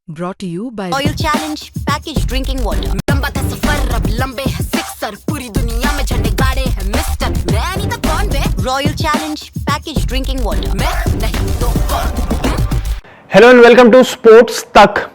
Brought to you by Oil Challenge Package Drinking Water। लंबा था सफर अब लंबे है सिक्सर, पूरी दुनिया में झंडे गाड़े हैं मिस्टर, मैं नहीं तो कौन बे। Royal Challenge Package Drinking Water, मैं नहीं तो कौन। Hello and welcome to sports Tak.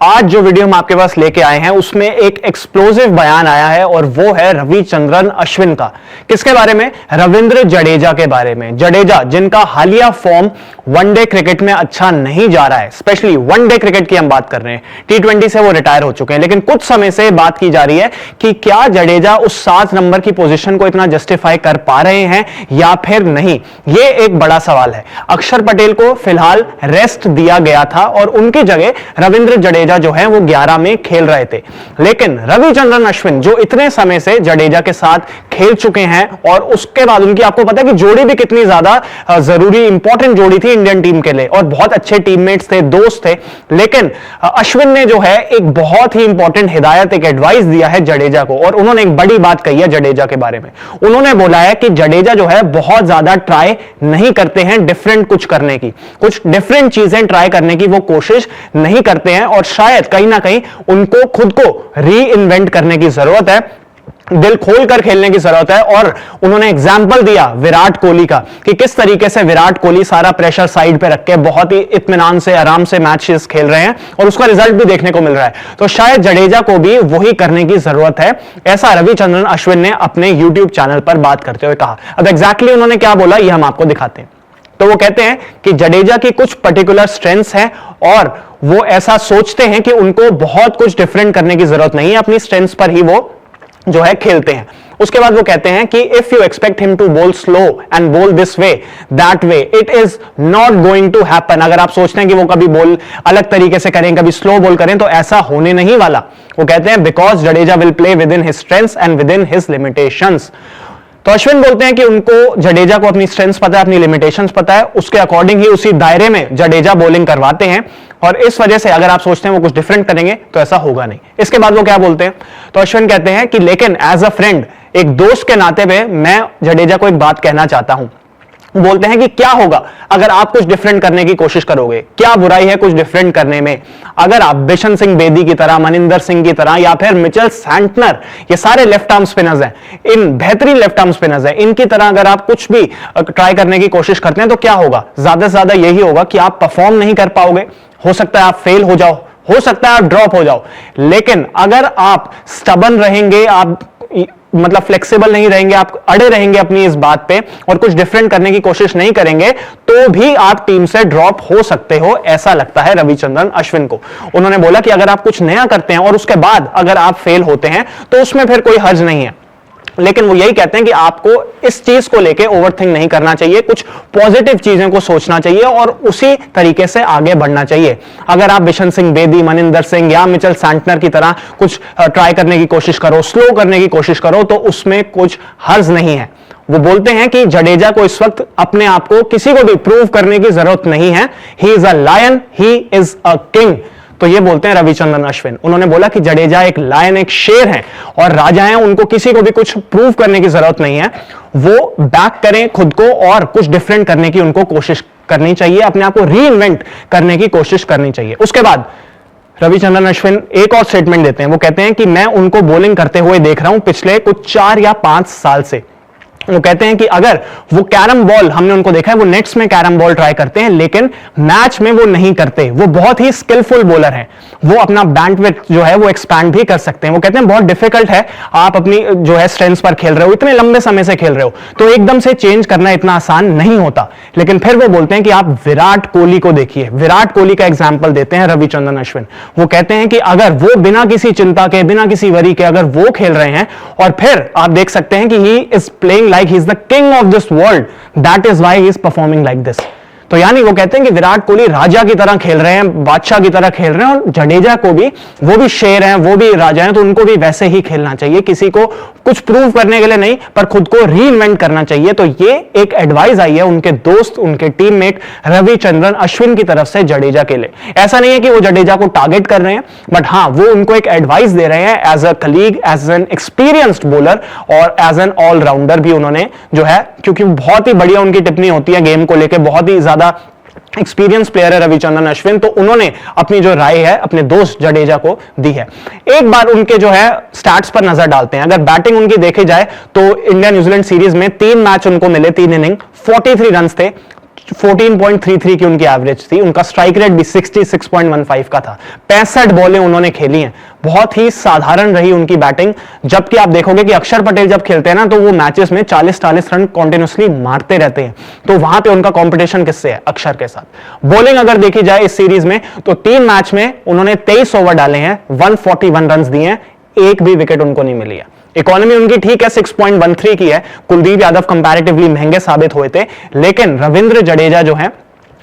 आज जो वीडियो हम आपके पास लेके आए हैं उसमें एक एक्सप्लोसिव बयान आया है और वो है रविचंद्रन अश्विन का। किसके बारे में? रविंद्र जडेजा के बारे में। जडेजा जिनका हालिया फॉर्म वनडे क्रिकेट में अच्छा नहीं जा रहा है, स्पेशली वनडे क्रिकेट की हम बात कर रहे हैं। टी20 से वो रिटायर हो चुके हैं, लेकिन कुछ समय से बात की जा रही है कि क्या जडेजा उस 7 नंबर की पोजीशन को इतना जस्टिफाई कर पा रहे हैं या फिर नहीं। ये एक बड़ा सवाल है। अक्षर पटेल को फिलहाल रेस्ट दिया गया था और उनकी जगह रविंद्र जडेजा जो है वो 11 में खेल रहे थे, लेकिन रविचंद्रन अश्विन जो इतने समय से जडेजा के साथ खेल चुके हैं और उसके बाद उनकी, आपको पता है कि जोड़ी भी कितनी ज्यादा जरूरी इंपॉर्टेंट जोड़ी थी इंडियन टीम के लिए और बहुत अच्छे टीममेट्स थे, दोस्त थे, लेकिन अश्विन ने जो है एक बहुत ही इंपॉर्टेंट हिदायत, एक एडवाइस दिया है जडेजा को और उन्होंने एक बड़ी बात कही है जडेजा के बारे में। उन्होंने बोला है कि जडेजा जो है बहुत ज्यादा ट्राई नहीं करते हैं डिफरेंट कुछ करने की, कुछ डिफरेंट चीजें ट्राई करने की वो कोशिश नहीं करते हैं और शायद कहीं ना कहीं उनको खुद को री इन्वेंट करने की जरूरत है, दिल खोलकर खेलने की जरूरत है। और उन्होंने एग्जाम्पल दिया विराट कोहली का कि किस तरीके से विराट कोहली सारा प्रेशर साइड पे रख के बहुत ही इत्मीनान से, आराम से मैचेस खेल रहे हैं और उसका रिजल्ट भी देखने को मिल रहा है। तो शायद जडेजा को भी वही करने की जरूरत है, ऐसा रविचंद्रन अश्विन ने अपने यूट्यूब चैनल पर बात करते हुए कहा। अब एग्जैक्टली उन्होंने क्या बोला ये हम आपको दिखाते हैं। तो वो कहते हैं कि जडेजा की कुछ पर्टिकुलर स्ट्रेंथ्स हैं और वो ऐसा सोचते हैं कि उनको बहुत कुछ डिफरेंट करने की जरूरत नहीं है, अपनी स्ट्रेंथ्स पर ही वो जो है खेलते हैं। उसके बाद वो कहते हैं कि if you expect him to बोल स्लो एंड बोल this way that way it is not going to happen. अगर आप सोचते हैं कि वो कभी बोल अलग तरीके से करें, कभी स्लो बोल करें, तो ऐसा होने नहीं वाला। वो कहते हैं because Jadeja will play with in his strengths and with in his limitations. तो अश्विन बोलते हैं कि उनको, जडेजा को अपनी स्ट्रेंथ्स पता है, अपनी लिमिटेशंस पता है, उसके अकॉर्डिंग ही उसी दायरे में जडेजा बॉलिंग करवाते हैं और इस वजह से अगर आप सोचते हैं वो कुछ डिफरेंट करेंगे तो ऐसा होगा नहीं। इसके बाद वो क्या बोलते हैं? तो अश्विन कहते हैं कि लेकिन एज अ फ्रेंड, एक दोस्त के नाते पे मैं जडेजा को एक बात कहना चाहता हूं। बोलते हैं कि क्या होगा अगर आप कुछ डिफरेंट करने की कोशिश करोगे, क्या बुराई है कुछ डिफरेंट करने में। अगर आप बिशन सिंह बेदी की तरह, मनिंदर सिंह की तरह या फिर मिचेल सैंटनर, ये सारे लेफ्ट आर्म स्पिनर्स हैं, इन बेहतरीन लेफ्ट आर्म स्पिनर्स हैं, इनकी तरह अगर आप कुछ भी ट्राई करने की कोशिश करते हैं तो क्या होगा? ज्यादा से ज्यादा यही होगा कि आप परफॉर्म नहीं कर पाओगे, हो सकता है आप फेल हो जाओ, हो सकता है आप ड्रॉप हो जाओ। लेकिन अगर आप स्टबन रहेंगे, आप मतलब फ्लेक्सिबल नहीं रहेंगे, आप अड़े रहेंगे अपनी इस बात पे और कुछ डिफरेंट करने की कोशिश नहीं करेंगे, तो भी आप टीम से ड्रॉप हो सकते हो, ऐसा लगता है रविचंद्रन अश्विन को। उन्होंने बोला कि अगर आप कुछ नया करते हैं और उसके बाद अगर आप फेल होते हैं तो उसमें फिर कोई हर्ज नहीं है, लेकिन वो यही कहते हैं कि आपको इस चीज को लेके ओवरथिंक नहीं करना चाहिए, कुछ पॉजिटिव चीजों को सोचना चाहिए और उसी तरीके से आगे बढ़ना चाहिए। अगर आप बिशन सिंह बेदी, मनिंदर सिंह या मिचेल सैंटनर की तरह कुछ ट्राई करने की कोशिश करो, स्लो करने की कोशिश करो, तो उसमें कुछ हर्ज नहीं है। वो बोलते हैं कि जडेजा को इस वक्त अपने आप को किसी को भी प्रूव करने की जरूरत नहीं है। He is a lion, he is a king. तो ये बोलते हैं रविचंद्रन अश्विन। उन्होंने बोला कि जडेजा एक लायन, एक शेर हैं और राजा हैं, उनको किसी को भी कुछ प्रूव करने की जरूरत नहीं है। वो बैक करें खुद को और कुछ डिफरेंट करने की उनको कोशिश करनी चाहिए, अपने आप को री इन्वेंट करने की कोशिश करनी चाहिए। उसके बाद रविचंद्रन अश्विन एक और स्टेटमेंट देते हैं। वो कहते हैं कि मैं उनको बॉलिंग करते हुए देख रहा हूं पिछले कुछ 4 या 5 साल से। वो कहते हैं कि अगर वो कैरम बॉल, हमने उनको देखा है वो नेट्स में कैरम बॉल ट्राई करते हैं, लेकिन मैच में वो नहीं करते। वो बहुत ही स्किलफुल बॉलर हैं, वो अपना बैंडविड्थ जो है वो एक्सपैंड भी कर सकते हैं। वो कहते हैं बहुत डिफिकल्ट है, आप अपनी जो है स्ट्रेंथ्स पर खेल रहे हो, इतने लंबे समय से खेल रहे हो, तो एकदम से चेंज करना इतना आसान नहीं होता। लेकिन फिर वो बोलते हैं कि आप विराट कोहली को देखिए। विराट कोहली का एग्जाम्पल देते हैं रविचंद्रन अश्विन। वो कहते हैं कि अगर वो बिना किसी चिंता के, बिना किसी वरी के अगर वो खेल रहे हैं और फिर आप देख सकते हैं कि he is playing like he is the king of this world, that is why he is performing like this। तो यानी वो कहते हैं कि विराट कोहली राजा की तरह खेल रहे हैं, बादशाह की तरह खेल रहे हैं और जडेजा को भी, वो भी शेर हैं, वो भी राजा हैं, तो उनको भी वैसे ही खेलना चाहिए, किसी को कुछ प्रूव करने के लिए नहीं, पर खुद को री इन्वेंट करना चाहिए। तो ये एक एडवाइस आई है उनके दोस्त, उनके टीममेट रविचंद्रन अश्विन की तरफ से जडेजा के लिए। ऐसा नहीं है कि वो जडेजा को टारगेट कर रहे हैं, बट हाँ, वो उनको एक एडवाइस दे रहे हैं as a colleague, as an experienced bowler और एज एन ऑलराउंडर भी उन्होंने जो है, क्योंकि बहुत ही बढ़िया उनकी टिप्पणी होती है गेम को लेकर, बहुत ही ज्यादा एक्सपीरियंस प्लेयर है रविचंद्रन अश्विन, तो उन्होंने अपनी जो राय है अपने दोस्त जडेजा को दी है। एक बार उनके जो है स्टैट्स पर नजर डालते हैं। अगर बैटिंग उनकी देखी जाए तो इंडिया न्यूजीलैंड सीरीज में 3 मैच उनको मिले, 3 इनिंग, 43 रन थे, 14.33 की उनकी एवरेज थी, उनका स्ट्राइक रेट भी 66.15 का था, 65 बॉलें उन्होंने खेली हैं। बहुत ही साधारण रही उनकी बैटिंग, जबकि आप देखोगे कि अक्षर पटेल जब खेलते हैं ना तो वो मैचेस में 40-40 रन कॉन्टिन्यूसली मारते रहते हैं। तो वहां पे उनका कंपटीशन किससे है? अक्षर के साथ। बॉलिंग अगर देखी जाए इस सीरीज में तो 3 मैच में उन्होंने 23 ओवर डाले हैं, 141 रन दिए हैं, एक भी विकेट उनको नहीं मिली है। इकोनॉमी उनकी ठीक है 6.13 की है, कुलदीप यादव कंपैरेटिवली महंगे साबित हुए थे, लेकिन रविंद्र जडेजा जो है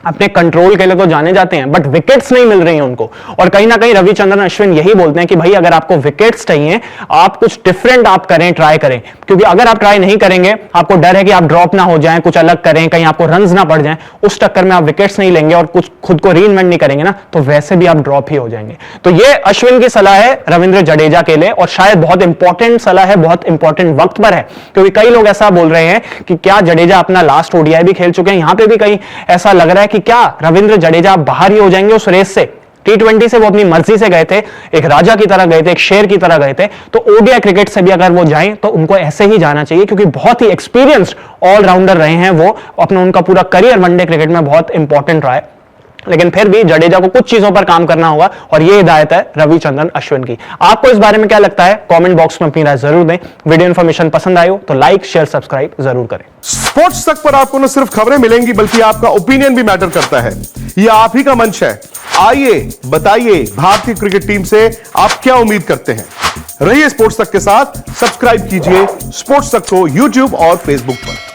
अपने कंट्रोल के लिए तो जाने जाते हैं, बट विकेट्स नहीं मिल रही हैं उनको। और कहीं ना कहीं रविचंद्रन अश्विन यही बोलते हैं कि भाई अगर आपको विकेट्स चाहिए, आप कुछ डिफरेंट आप करें, ट्राई करें, क्योंकि अगर आप ट्राई नहीं करेंगे, आपको डर है कि आप ड्रॉप ना हो जाएं, कुछ अलग करें, कहीं आपको रन्स ना पड़ जाएं, उस चक्कर में आप विकेट्स नहीं लेंगे और कुछ खुद को रीइन्वेंट नहीं करेंगे ना, तो वैसे भी आप ड्रॉप ही हो जाएंगे। तो ये अश्विन की सलाह है रविंद्र जडेजा के लिए, और शायद बहुत इंपॉर्टेंट सलाह है, बहुत इंपॉर्टेंट वक्त पर है, क्योंकि कई लोग ऐसा बोल रहे हैं कि क्या जडेजा अपना लास्ट ओडीआई भी खेल चुके हैं। यहां पर भी कहीं ऐसा लग रहा है कि क्या रविंद्र जडेजा बाहर ही हो जाएंगे उस रेस से। T20 से वो अपनी मर्जी से गए थे, एक राजा की तरह गए थे, एक शेर की तरह गए थे, तो ओडीआई क्रिकेट से भी अगर वो जाएं तो उनको ऐसे ही जाना चाहिए, क्योंकि बहुत ही एक्सपीरियंस्ड ऑलराउंडर रहे हैं वो। अपना उनका पूरा करियर वनडे क्रिकेट में बहुत इंपॉर्टेंट रहा है, लेकिन फिर भी जडेजा को कुछ चीजों पर काम करना होगा, और ये हिदायत है रविचंद्रन अश्विन की। आपको इस बारे में क्या लगता है? कमेंट बॉक्स में अपनी राय जरूर दें। वीडियो इन्फॉर्मेशन पसंद आई हो तो लाइक, शेयर, सब्सक्राइब जरूर करें। स्पोर्ट्स तक पर आपको न सिर्फ खबरें मिलेंगी बल्कि आपका ओपिनियन भी मैटर करता है। यह आप ही का मंच है। आइए बताइए, भारतीय क्रिकेट टीम से आप क्या उम्मीद करते हैं? रहिए स्पोर्ट्स तक के साथ, सब्सक्राइब कीजिए स्पोर्ट्स तक को यूट्यूब और फेसबुक पर।